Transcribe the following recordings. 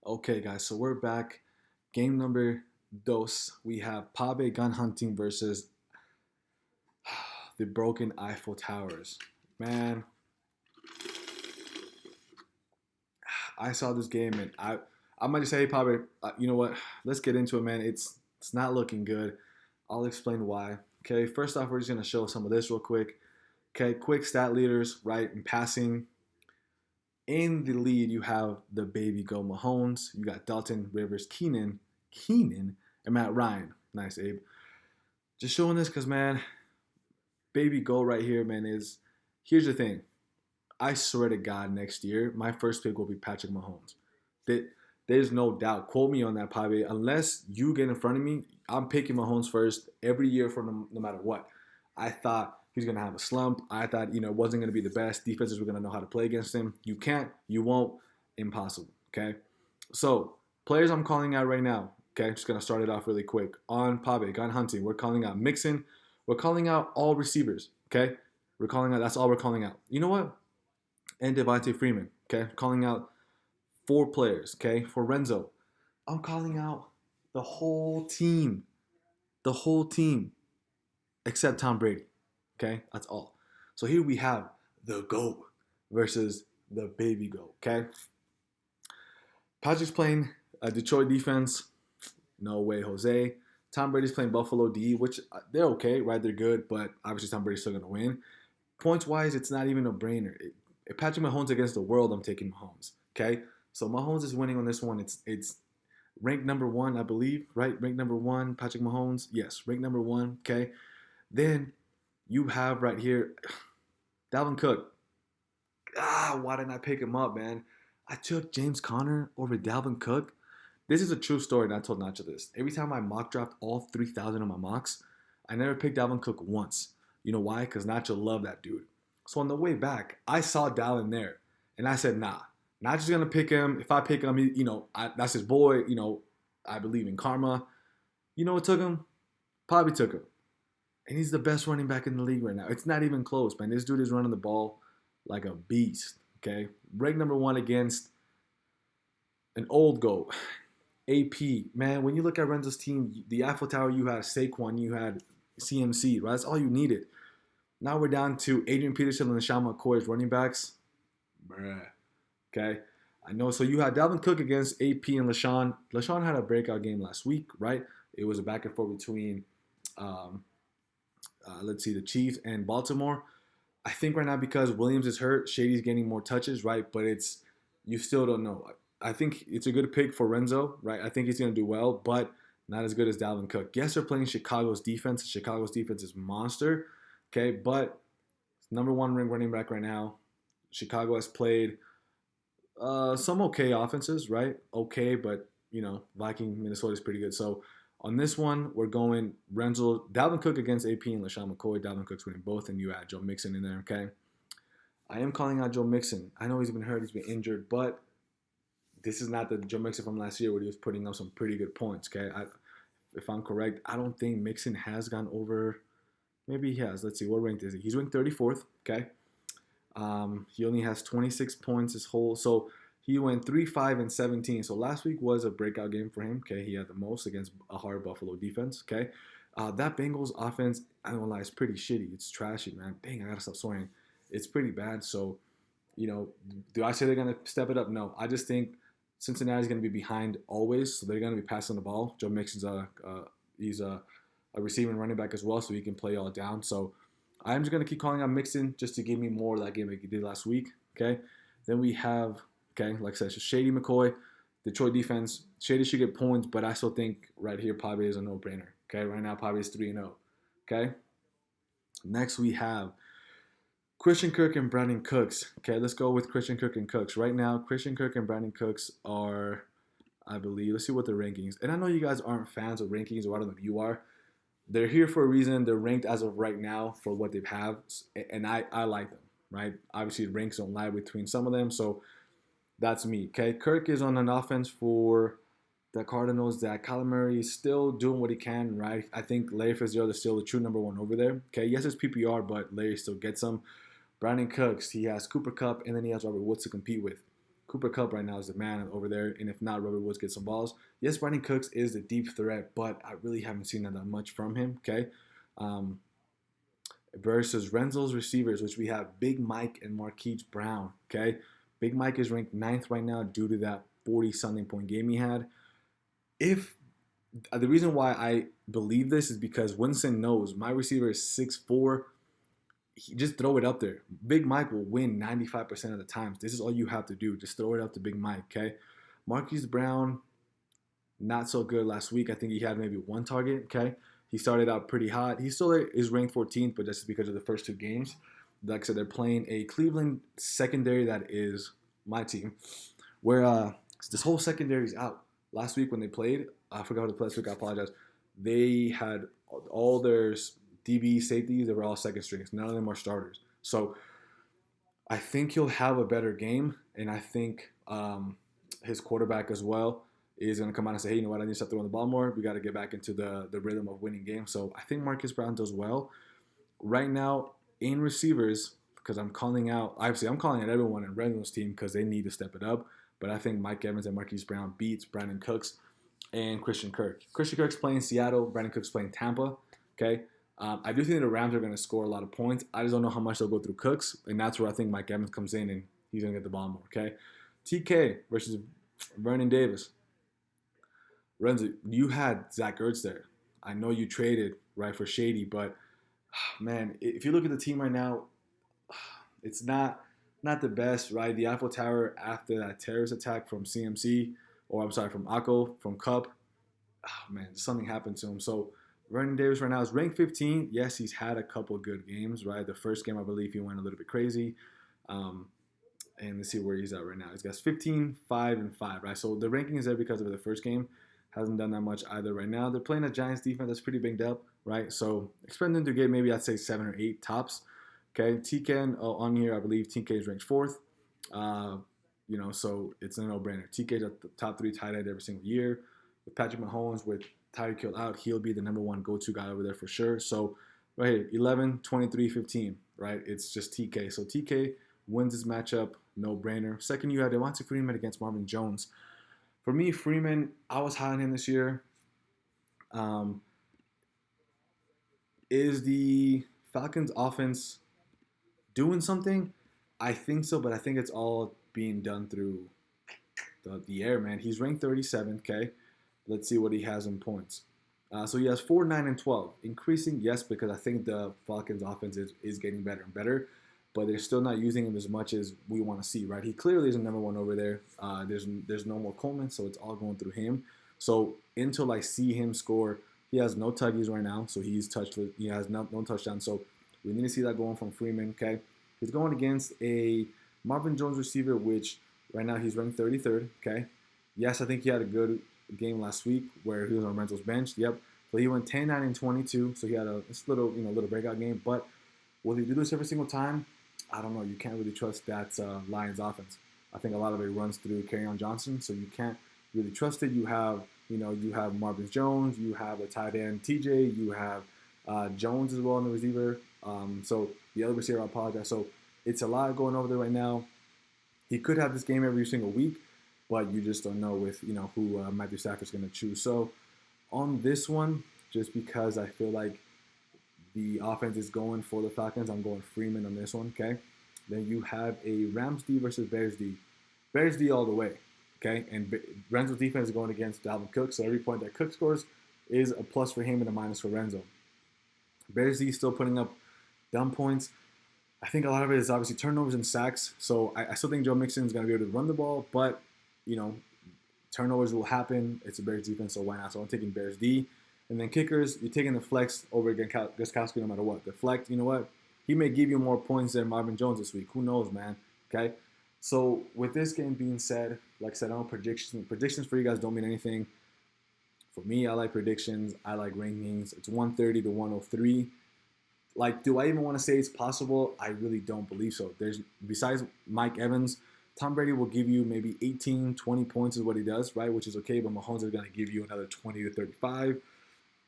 Okay, guys, so we're back. Game number dos. We have Pabe gun hunting versus the broken Eiffel Towers. Man, I saw this game and I might just say, hey, Pabe, you know what? Let's get into it, man. It's not looking good. I'll explain why. Okay, first off, we're just gonna show some of this real quick. Okay, quick stat leaders, right? In passing, in the lead, you have the baby go Mahomes. You got Dalton, Rivers, Keenan, and Matt Ryan. Nice, Abe. Just showing this because, man, baby go right here, man, is here's the thing. I swear to God, next year, my first pick will be Patrick Mahomes. There's no doubt. Quote me on that, Pabe. Unless you get in front of me, I'm picking Mahomes first every year for no matter what. I thought he's going to have a slump. I thought, it wasn't going to be the best. Defenses were going to know how to play against him. You can't, you won't, impossible, okay? So, players I'm calling out right now, okay? Just going to start it off really quick. On Pabe, gun hunting, we're calling out Mixon. We're calling out all receivers, okay? We're calling out, that's all we're calling out. You know what? And Devontae Freeman, okay? Calling out four players, okay? For Renzo, I'm calling out the whole team. The whole team except Tom Brady, okay? That's all. So here we have the GOAT versus the baby GOAT, okay? Patrick's playing a Detroit defense. No way, Jose. Tom Brady's playing Buffalo D, which they're okay, right? They're good, but obviously Tom Brady's still going to win. Points-wise, it's not even a brainer. If Patrick Mahomes against the world, I'm taking Mahomes, okay? So Mahomes is winning on this one. It's ranked number one, I believe, right? Ranked number one, Patrick Mahomes. Yes, ranked number one, okay? Then you have right here Dalvin Cook. Why didn't I pick him up, man? I took James Conner over Dalvin Cook. This is a true story, and I told Nacho this. Every time I mock dropped all 3,000 of my mocks, I never picked Dalvin Cook once. You know why? Because Nacho loved that dude. So on the way back, I saw Dalvin there, and I said, nah, not just gonna pick him. If I pick him, that's his boy. I believe in karma. You know what took him? Probably took him, and he's the best running back in the league right now. It's not even close, man. This dude is running the ball like a beast. Okay, ranked number one against an old goat. AP, man, when you look at Renzo's team, the Eiffel Tower, you had Saquon, you had CMC, right? That's all you needed. Now we're down to Adrian Peterson and LaShawn McCoy as running backs. Bruh. Okay. I know. So you had Dalvin Cook against AP and LaShawn. LaShawn had a breakout game last week, right? It was a back and forth between, the Chiefs and Baltimore. I think right now because Williams is hurt, Shady's getting more touches, right? But you still don't know. I think it's a good pick for Renzo, right? I think he's going to do well, but not as good as Dalvin Cook. Yes, they're playing Chicago's defense. Chicago's defense is monster, okay? But number one ring running back right now. Chicago has played some okay offenses, right? Okay, but, Viking, Minnesota is pretty good. So on this one, we're going Renzo, Dalvin Cook against AP and LaShawn McCoy. Dalvin Cook's winning both, and you add Joe Mixon in there, okay? I am calling out Joe Mixon. I know he's been hurt, he's been injured, but this is not the Joe Mixon from last year where he was putting up some pretty good points, okay? If I'm correct, I don't think Mixon has gone over. Maybe he has. Let's see. What ranked is he? He's ranked 34th, okay? He only has 26 points his whole. So he went 3, 5, and 17. So last week was a breakout game for him, okay? He had the most against a hard Buffalo defense, okay? That Bengals offense, I don't lie, it's pretty shitty. It's trashy, man. Dang, I got to stop swearing. It's pretty bad. So, do I say they're going to step it up? No. I just think Cincinnati's going to be behind always, so they're going to be passing the ball. Joe Mixon's he's a receiving running back as well, so he can play all down. So I'm just going to keep calling out Mixon just to give me more of that game like he did last week, okay? Then we have, okay, like I said, Shady McCoy, Detroit defense. Shady should get points, but I still think right here Pabe is a no-brainer, okay? Right now Pabe is 3-0, okay? Next we have Christian Kirk and Brandon Cooks. Okay, let's go with Christian Kirk and Cooks. Right now, Christian Kirk and Brandon Cooks are, I believe, let's see what the rankings. And I know you guys aren't fans of rankings, or I don't know if you are. They're here for a reason. They're ranked as of right now for what they have, and I like them, right? Obviously, ranks don't lie between some of them, so that's me, okay? Kirk is on an offense for the Cardinals that Kyler Murray is still doing what he can, right? I think Larry Fitzgerald is still the true number one over there, okay? Yes, it's PPR, but Larry still gets them. Brandon Cooks, he has Cooper Kupp, and then he has Robert Woods to compete with. Cooper Kupp right now is the man over there, and if not, Robert Woods gets some balls. Yes, Brandon Cooks is the deep threat, but I really haven't seen that much from him. Okay, um, versus Renzo's receivers, which we have Big Mike and Marquise Brown. Okay, Big Mike is ranked ninth right now due to that 40-something point game he had. If the reason why I believe this is because Winston knows my receiver is 6'4". He just throw it up there. Big Mike will win 95% of the times. This is all you have to do. Just throw it up to Big Mike, okay? Marquise Brown, not so good last week. I think he had maybe one target, okay? He started out pretty hot. He still is ranked 14th, but just because of the first two games. Like I said, they're playing a Cleveland secondary that is my team, where this whole secondary is out. Last week when they played, I forgot who the last week, I apologize. They had all their DB safeties, they were all second strings. None of them are starters. So I think he'll have a better game, and I think his quarterback as well is going to come out and say, hey, you know what, I need to start throwing the ball more. We got to get back into the rhythm of winning games. So I think Marcus Brown does well. Right now, in receivers, because I'm calling out, obviously I'm calling out everyone in Renzo's team because they need to step it up. But I think Mike Evans and Marquise Brown beats Brandon Cooks and Christian Kirk. Christian Kirk's playing Seattle. Brandon Cooks playing Tampa. Okay, I do think the Rams are going to score a lot of points. I just don't know how much they'll go through Cooks, and that's where I think Mike Evans comes in and he's going to get the ball more. Okay, TK versus Vernon Davis. Renzo, you had Zach Ertz there. I know you traded right for Shady, but man, if you look at the team right now, it's not the best, right? The Eiffel Tower after that terrorist attack from CMC, or I'm sorry, from Akko, from Kupp, oh man, something happened to him. So Vernon Davis right now is ranked 15. Yes, he's had a couple good games, right? The first game, I believe he went a little bit crazy. And let's see where he's at right now. He's got 15, 5, and 5, right? So the ranking is there because of the first game. Hasn't done that much either right now. They're playing a Giants defense that's pretty banged up, right? So expect them to get maybe, I'd say, 7 or 8 tops. Okay, TK on here, I believe TK is ranked 4th. So it's a no-brainer. TK's at the top 3 tight end every single year. With Patrick Mahomes, with Tyreek Hill out, he'll be the number 1 go-to guy over there for sure. So right here, 11, 23, 15, right? It's just TK. So TK wins this matchup, no-brainer. Second, you have Devonta Freeman against Marvin Jones. For me, Freeman, I was high on him this year. Is the Falcons' offense doing something? I think so, but I think it's all being done through the air, man. He's ranked 37th, okay? Let's see what he has in points. So he has 4, 9, and 12. Increasing, yes, because I think the Falcons' offense is getting better and better, but they're still not using him as much as we want to see, right? He clearly is the number 1 over there. There's no more Coleman, so it's all going through him. So until I see him score, he has no tuggies right now, so he has no touchdown. So we need to see that going from Freeman, okay? He's going against a Marvin Jones receiver, which right now he's ranked 33rd, okay? Yes, I think he had a good game last week where he was on Renzo's bench. Yep. So he went 10, 9, and 22. So he had a little breakout game. But will he do this every single time? I don't know. You can't really trust that Lions offense. I think a lot of it runs through Kerryon Johnson, so you can't really trust it. You have Marvin Jones, you have a tight end TJ, you have Jones as well on the receiver. So the other receiver, I apologize. So it's a lot going over there right now. He could have this game every single week, but you just don't know with who Matthew Stafford's going to choose. So on this one, just because I feel like the offense is going for the Falcons, I'm going Freeman on this one, okay? Then you have a Rams D versus Bears D. Bears D all the way, okay? And Renzo's defense is going against Dalvin Cook, so every point that Cook scores is a plus for him and a minus for Renzo. Bears D still putting up dumb points. I think a lot of it is obviously turnovers and sacks, so I still think Joe Mixon is going to be able to run the ball, but, turnovers will happen. It's a Bears defense, so why not? So I'm taking Bears D. And then kickers, you're taking the flex over against Gostkowski no matter what. The flex, you know what? He may give you more points than Marvin Jones this week. Who knows, man? Okay? So with this game being said, like I said, I don't predictions. Predictions for you guys don't mean anything. For me, I like predictions. I like rankings. It's 130 to 103. Like, do I even want to say it's possible? I really don't believe so. Besides Mike Evans, Tom Brady will give you maybe 18, 20 points is what he does, right? Which is okay, but Mahomes is going to give you another 20 to 35.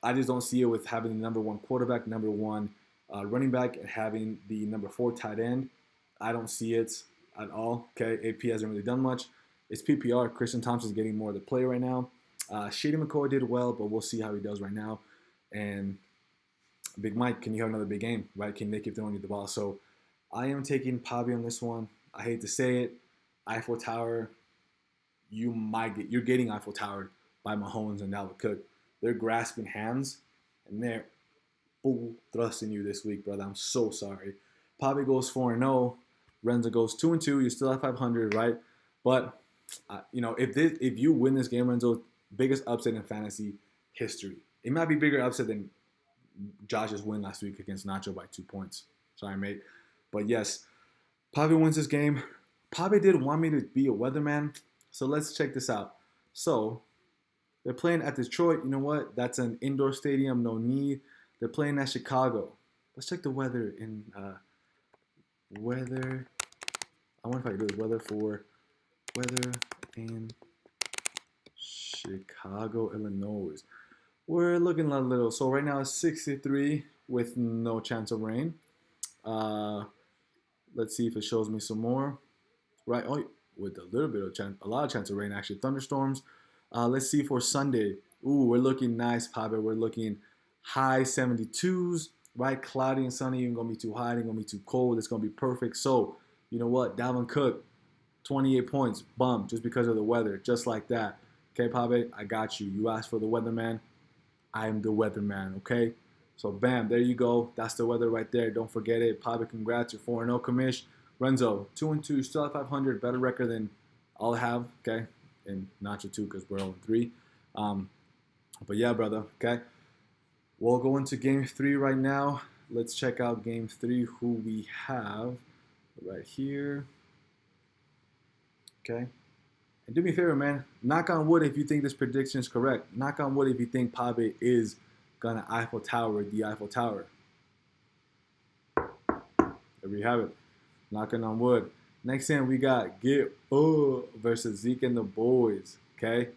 I just don't see it with having the number 1 quarterback, number 1 running back, and having the number 4 tight end. I don't see it. at all. Okay, AP hasn't really done much. It's PPR. Christian Thompson's getting more of the play right now. Shady McCoy did well, but we'll see how he does right now. And Big Mike, can you have another big game, right? Can they keep throwing you the ball? So I am taking pabe on this one. I hate to say it. Eiffel Tower, you're getting Eiffel Towered by Mahomes and Dalvin Cook. They're grasping hands, and they're full thrusting you this week, brother. I'm so sorry. pabe goes 4-0. Renzo goes 2-2. You're still at 500, right? But if you win this game, Renzo, biggest upset in fantasy history. It might be bigger upset than Josh's win last week against Nacho by 2 points. Sorry, mate. But yes, pabe wins this game. pabe did want me to be a weatherman, so let's check this out. So they're playing at Detroit. You know what? That's an indoor stadium. No need. They're playing at Chicago. Let's check the weather in weather. I wonder if I can do this. Weather in Chicago, Illinois. We're looking a little. So right now it's 63 with no chance of rain. Let's see if it shows me some more. Right, oh, with a little bit of chance, a lot of chance of rain actually. Thunderstorms. Let's see for Sunday. Ooh, we're looking nice, pabe. We're looking high 72s, right? Cloudy and sunny. Ain't gonna be too hot. Ain't gonna be too cold. It's gonna be perfect. So you know what? Dalvin Cook, 28 points, bum, just because of the weather, just like that. Okay, pabe, I got you. You asked for the weatherman. I am the weatherman. Okay. So bam, there you go. That's the weather right there. Don't forget it. pabe, congrats. You're 4-0, commish. Renzo, 2-2, still at 500, better record than I'll have, okay? And Nacho too, because we're 0-3. But yeah, brother, okay? We'll go into game 3 right now. Let's check out game 3, who we have right here. Okay? And do me a favor, man. Knock on wood if you think this prediction is correct. Knock on wood if you think pabe is going to Eiffel Tower the Eiffel Tower. There we have it. Knocking on wood. Next thing we got Get versus Zeke and the boys. Okay?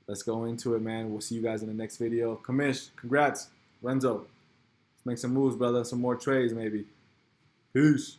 Let's go into it, man. We'll see you guys in the next video. Commish, congrats. Renzo, let's make some moves, brother. Some more trades, maybe. Peace.